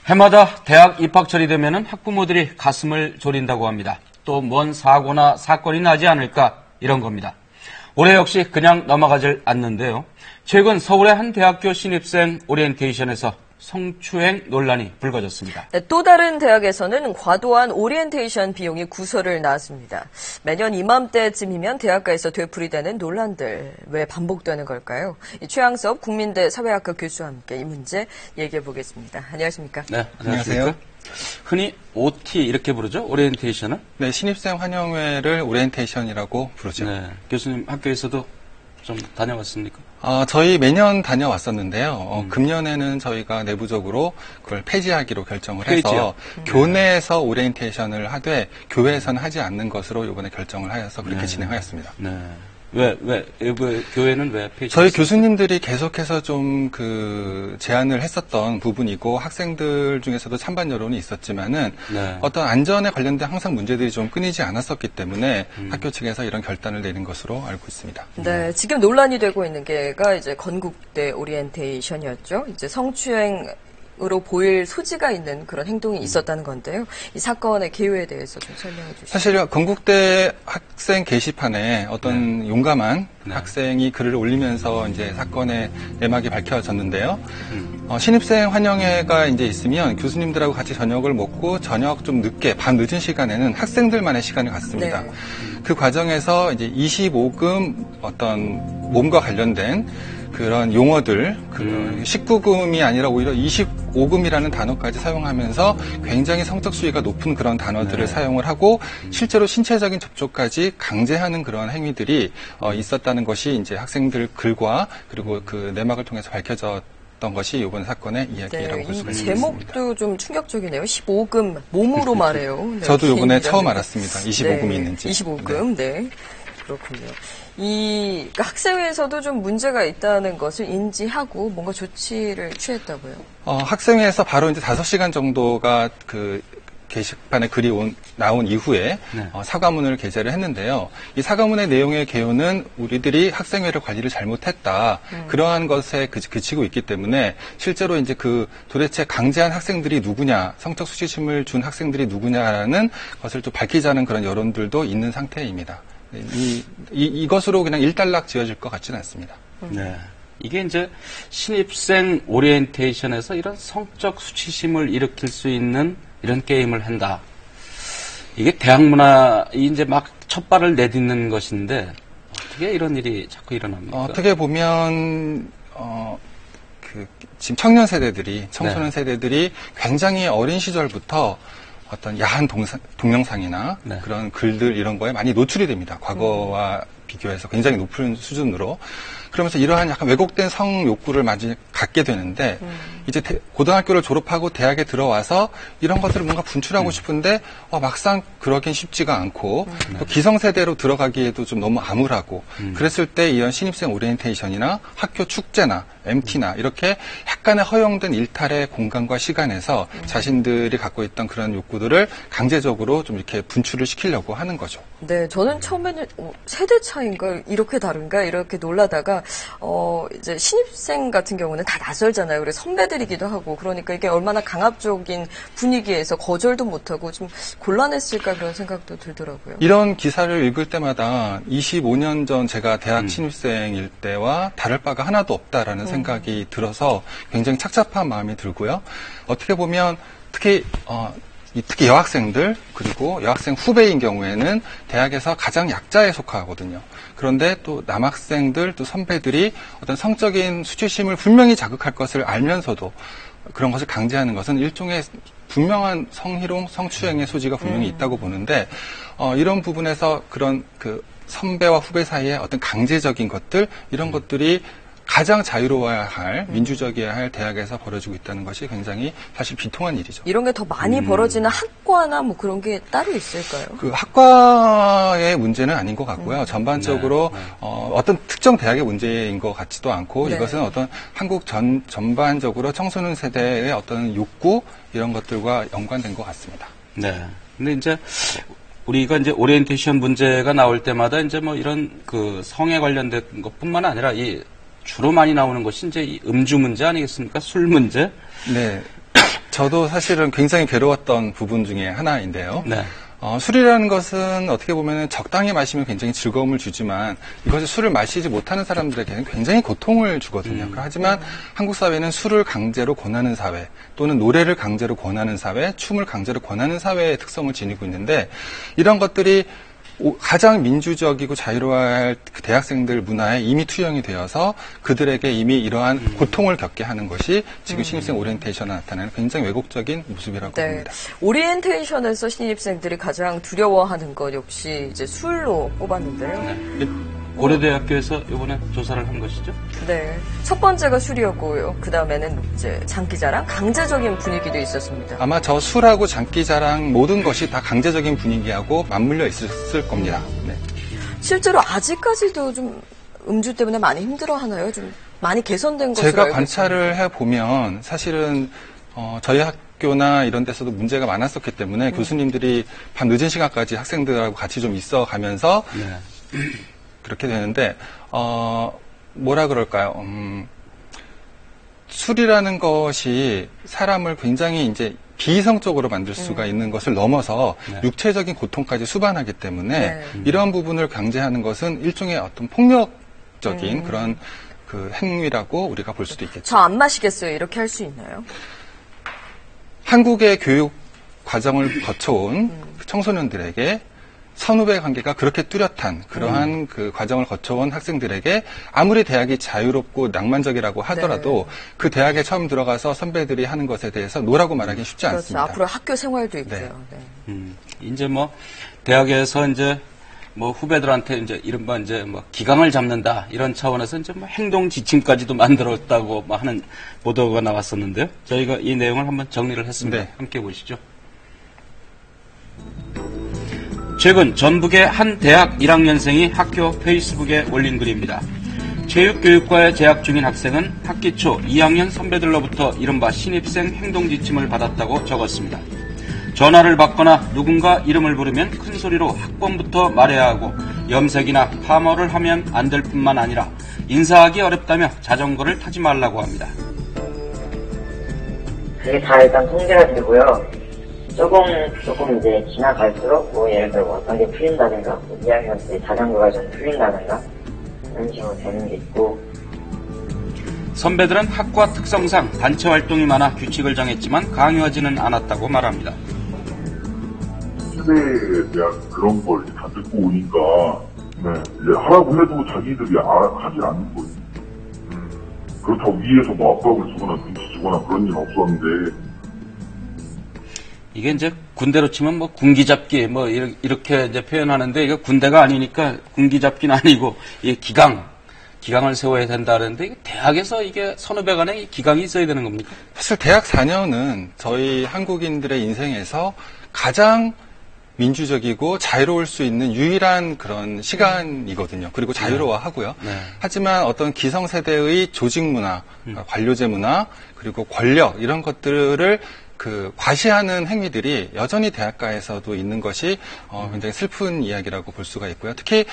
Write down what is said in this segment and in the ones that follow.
해마다 대학 입학철이 되면 학부모들이 가슴을 졸인다고 합니다. 또 뭔 사고나 사건이 나지 않을까 이런 겁니다. 올해 역시 그냥 넘어가질 않는데요. 최근 서울의 한 대학교 신입생 오리엔테이션에서 성추행 논란이 불거졌습니다. 네, 또 다른 대학에서는 과도한 오리엔테이션 비용이 구설을 낳았습니다. 매년 이맘때쯤이면 대학가에서 되풀이되는 논란들 왜 반복되는 걸까요? 최양섭 국민대 사회학과 교수와 함께 이 문제 얘기해 보겠습니다. 안녕하십니까? 네, 안녕하세요. 흔히 OT 이렇게 부르죠? 오리엔테이션은? 네, 신입생 환영회를 오리엔테이션이라고 부르죠. 네, 교수님 학교에서도 좀 다녀왔습니까? 저희 매년 다녀왔었는데요. 금년에는 저희가 내부적으로 그걸 폐지하기로 결정을 해서 교내에서 오리엔테이션을 하되 교회에서는 하지 않는 것으로 이번에 결정을 하여서 그렇게 진행하였습니다. 네. 왜 교회는 왜 폐지? 저희 교수님들이 계속해서 좀 제안을 했었던 부분이고 학생들 중에서도 찬반 여론이 있었지만은 어떤 안전에 관련된 항상 문제들이 좀 끊이지 않았었기 때문에 학교 측에서 이런 결단을 내린 것으로 알고 있습니다. 네, 지금 논란이 되고 있는 게가 이제 건국대 오리엔테이션이었죠. 이제 성추행 으로 보일 소지가 있는 그런 행동이 있었다는 건데요. 이 사건의 개요에 대해서 좀 설명해 주시죠. 사실 건국대 학생 게시판에 어떤 용감한 학생이 글을 올리면서 이제 사건의 내막이 밝혀졌는데요. 신입생 환영회가 이제 있으면 교수님들하고 같이 저녁을 먹고 저녁 좀 늦게 밤 늦은 시간에는 학생들만의 시간을 갖습니다. 네. 그 과정에서 이제 25금 어떤 몸과 관련된 그런 용어들, 19금이 아니라 오히려 25금이라는 단어까지 사용하면서 굉장히 성적 수위가 높은 그런 단어들을 사용을 하고 실제로 신체적인 접촉까지 강제하는 그런 행위들이 있었다는 것이 이제 학생들 글과 그리고 그 내막을 통해서 밝혀졌던 것이 이번 사건의 이야기라고 볼 수가 있습니다. 제목도 좀 충격적이네요. 15금 몸으로 말해요. 네, 저도 이번에 처음 알았습니다. 25금이 있는지. 25금, 네. 그렇군요. 학생회에서도 좀 문제가 있다는 것을 인지하고 뭔가 조치를 취했다고요? 학생회에서 바로 이제 5시간 정도가 게시판에 글이 나온 이후에 사과문을 게재를 했는데요. 이 사과문의 내용의 개요는 우리들이 학생회를 관리를 잘못했다. 그러한 것에 그치고 있기 때문에 실제로 이제 도대체 강제한 학생들이 누구냐, 성적 수치심을 준 학생들이 누구냐라는 것을 또 밝히자는 그런 여론들도 있는 상태입니다. 이것으로 그냥 일단락 지어질 것 같지는 않습니다. 네. 이게 이제 신입생 오리엔테이션에서 이런 성적 수치심을 일으킬 수 있는 이런 게임을 한다. 이게 대학 문화에 이제 막 첫 발을 내딛는 것인데 어떻게 이런 일이 자꾸 일어납니까? 어떻게 보면 지금 청년 세대들이 청소년 세대들이 굉장히 어린 시절부터 어떤 야한 동영상이나 그런 글들 이런 거에 많이 노출이 됩니다. 과거와 비교해서 굉장히 높은 수준으로. 그러면서 이러한 약간 왜곡된 성 욕구를 많이 갖게 되는데 이제 고등학교를 졸업하고 대학에 들어와서 이런 것들을 뭔가 분출하고 싶은데 막상 그러긴 쉽지가 않고 또 기성세대로 들어가기에도 좀 너무 암울하고 그랬을 때 이런 신입생 오리엔테이션이나 학교 축제나 MT나 이렇게 약간의 허용된 일탈의 공간과 시간에서 자신들이 갖고 있던 그런 욕구들을 강제적으로 좀 이렇게 분출을 시키려고 하는 거죠. 네, 저는 처음에는 세대 차이인가 이렇게 다른가 이렇게 놀라다가 이제 신입생 같은 경우는 다 낯설잖아요. 그래서 선배들이기도 하고 그러니까 이게 얼마나 강압적인 분위기에서 거절도 못하고 좀 곤란했을까 그런 생각도 들더라고요. 이런 기사를 읽을 때마다 25년 전 제가 대학 신입생일 때와 다를 바가 하나도 없다라는 생각이 들어서 굉장히 착잡한 마음이 들고요. 어떻게 보면 특히 여학생들 그리고 여학생 후배인 경우에는 대학에서 가장 약자에 속하거든요. 그런데 또 남학생들 또 선배들이 어떤 성적인 수치심을 분명히 자극할 것을 알면서도 그런 것을 강제하는 것은 일종의 분명한 성희롱, 성추행의 소지가 분명히 있다고 보는데 이런 부분에서 그런 선배와 후배 사이에 어떤 강제적인 것들 이런 것들이 가장 자유로워야 할, 민주적이어야 할 대학에서 벌어지고 있다는 것이 굉장히 사실 비통한 일이죠. 이런 게 더 많이 벌어지는 학과나 뭐 그런 게 따로 있을까요? 학과의 문제는 아닌 것 같고요. 전반적으로 어떤 특정 대학의 문제인 것 같지도 않고 이것은 어떤 한국 전반적으로 청소년 세대의 어떤 욕구 이런 것들과 연관된 것 같습니다. 네. 근데 이제 우리가 이제 오리엔테이션 문제가 나올 때마다 이제 뭐 이런 성에 관련된 것뿐만 아니라 주로 많이 나오는 것이 이제 이 음주 문제 아니겠습니까? 술 문제? 네. 저도 사실은 굉장히 괴로웠던 부분 중에 하나인데요. 네. 술이라는 것은 어떻게 보면 적당히 마시면 굉장히 즐거움을 주지만 이것이 술을 마시지 못하는 사람들에게는 굉장히 고통을 주거든요. 하지만 한국 사회는 술을 강제로 권하는 사회 또는 노래를 강제로 권하는 사회, 춤을 강제로 권하는 사회의 특성을 지니고 있는데 이런 것들이 가장 민주적이고 자유로워할 그 대학생들 문화에 이미 투영이 되어서 그들에게 이미 이러한 고통을 겪게 하는 것이 지금 신입생 오리엔테이션에 나타나는 굉장히 왜곡적인 모습이라고 봅니다. 오리엔테이션에서 신입생들이 가장 두려워하는 것 역시 이제 술로 꼽았는데요. 네. 고려대학교에서 이번에 조사를 한 것이죠? 네. 첫 번째가 술이었고요. 그 다음에는 이제 장기자랑, 강제적인 분위기도 있었습니다. 아마 저 술하고 장기자랑 모든 것이 다 강제적인 분위기하고 맞물려 있을 겁니다. 네. 실제로 아직까지도 좀 음주 때문에 많이 힘들어하나요? 좀 많이 개선된 것으로 제가 알고 관찰을 해보면 사실은 저희 학교나 이런 데서도 문제가 많았었기 때문에 교수님들이 밤 늦은 시간까지 학생들하고 같이 좀 있어가면서 네. 그렇게 되는데 뭐라 그럴까요? 술이라는 것이 사람을 굉장히 이제 비이성적으로 만들 수가 있는 것을 넘어서 네. 육체적인 고통까지 수반하기 때문에 네. 이러한 부분을 강제하는 것은 일종의 어떤 폭력적인 그런 그 행위라고 우리가 볼 수도 있겠죠. 저 안 마시겠어요. 이렇게 할 수 있나요? 한국의 교육 과정을 거쳐온 청소년들에게 선후배 관계가 그렇게 뚜렷한 그러한 그 과정을 거쳐온 학생들에게 아무리 대학이 자유롭고 낭만적이라고 하더라도 그 대학에 처음 들어가서 선배들이 하는 것에 대해서 노라고 말하기 쉽지 그렇죠. 않습니다. 앞으로 학교 생활도 있고요. 네. 네. 이제 뭐 대학에서 이제 뭐 후배들한테 이제 이른바 이제 뭐 기강을 잡는다 이런 차원에서 이제 뭐 행동 지침까지도 만들었다고 뭐 하는 보도가 나왔었는데요. 저희가 이 내용을 한번 정리를 했습니다. 네. 함께 보시죠. 최근 전북의 한 대학 1학년생이 학교 페이스북에 올린 글입니다. 체육교육과에 재학 중인 학생은 학기 초 2학년 선배들로부터 이른바 신입생 행동지침을 받았다고 적었습니다. 전화를 받거나 누군가 이름을 부르면 큰 소리로 학번부터 말해야 하고 염색이나 파마를 하면 안 될 뿐만 아니라 인사하기 어렵다며 자전거를 타지 말라고 합니다. 그게 다 일단 통제가 되고요. 조금 이제 지나갈수록 뭐 예를 들어 어떤 게 풀린다든가 뭐 2학년 때 자전거가 좀 풀린다든가 이런 식으로 되는 게 있고 선배들은 학과 특성상 단체 활동이 많아 규칙을 정했지만 강요하지는 않았다고 말합니다. 세대에 대한 그런 걸 다 듣고 오니까 네, 이제 하라고 해도 자기들이 하지 않는 거예요. 그렇다고 위에서 뭐 압박을 주거나 눈치 주거나 그런 일은 없었는데 이게 이제 군대로 치면 뭐 군기잡기 뭐 이렇게 이제 표현하는데 이거 군대가 아니니까 군기잡기는 아니고 이게 기강을 세워야 된다는데 이게 대학에서 이게 선후배 간에 기강이 있어야 되는 겁니까? 사실 대학 4년은 저희 한국인들의 인생에서 가장 민주적이고 자유로울 수 있는 유일한 그런 시간이거든요. 그리고 자유로워하고요. 네. 하지만 어떤 기성세대의 조직 문화, 관료제 문화, 그리고 권력 이런 것들을 과시하는 행위들이 여전히 대학가에서도 있는 것이 굉장히 슬픈 이야기라고 볼 수가 있고요. 특히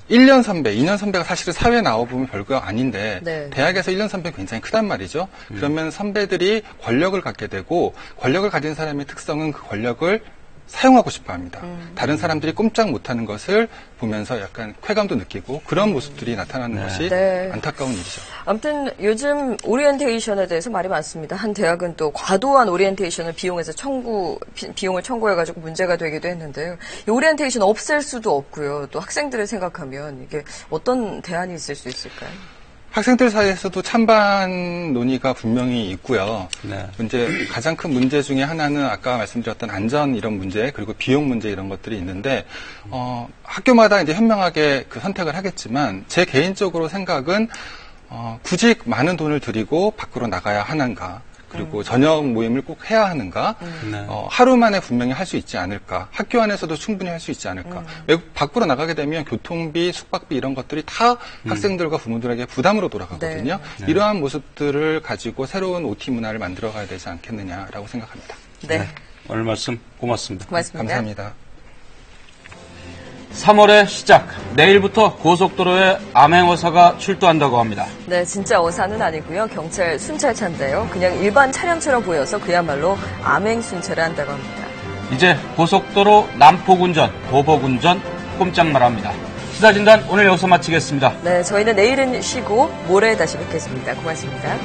1년 선배, 2년 선배가 사실은 사회에 나와보면 별거 아닌데 네. 대학에서 1년 선배는 굉장히 크단 말이죠. 그러면 선배들이 권력을 갖게 되고 권력을 가진 사람의 특성은 그 권력을 사용하고 싶어 합니다. 다른 사람들이 꼼짝 못하는 것을 보면서 약간 쾌감도 느끼고 그런 모습들이 나타나는 것이 안타까운 일이죠. 아무튼 요즘 오리엔테이션에 대해서 말이 많습니다. 한 대학은 또 과도한 오리엔테이션을 비용을 청구해가지고 문제가 되기도 했는데요. 이 오리엔테이션 없앨 수도 없고요. 또 학생들을 생각하면 이게 어떤 대안이 있을 수 있을까요? 학생들 사이에서도 찬반 논의가 분명히 있고요. 네. 가장 큰 문제 중에 하나는 아까 말씀드렸던 안전 이런 문제 그리고 비용 문제 이런 것들이 있는데 학교마다 이제 현명하게 그 선택을 하겠지만 제 개인적으로 생각은 굳이 많은 돈을 들이고 밖으로 나가야 하는가? 그리고 저녁 모임을 꼭 해야 하는가? 네. 하루 만에 분명히 할 수 있지 않을까? 학교 안에서도 충분히 할 수 있지 않을까? 외국 밖으로 나가게 되면 교통비, 숙박비 이런 것들이 다 학생들과 부모들에게 부담으로 돌아가거든요. 네. 이러한 모습들을 가지고 새로운 OT 문화를 만들어가야 되지 않겠느냐라고 생각합니다. 네. 오늘 말씀 고맙습니다. 고맙습니다. 감사합니다. 3월의 시작, 내일부터 고속도로에 암행어사가 출두한다고 합니다. 네, 진짜 어사는 아니고요. 경찰 순찰차인데요. 그냥 일반 차량처럼 보여서 그야말로 암행 순찰을 한다고 합니다. 이제 고속도로 난폭운전, 보복운전 꼼짝 말합니다. 시사진단 오늘 여기서 마치겠습니다. 네, 저희는 내일은 쉬고 모레 다시 뵙겠습니다. 고맙습니다.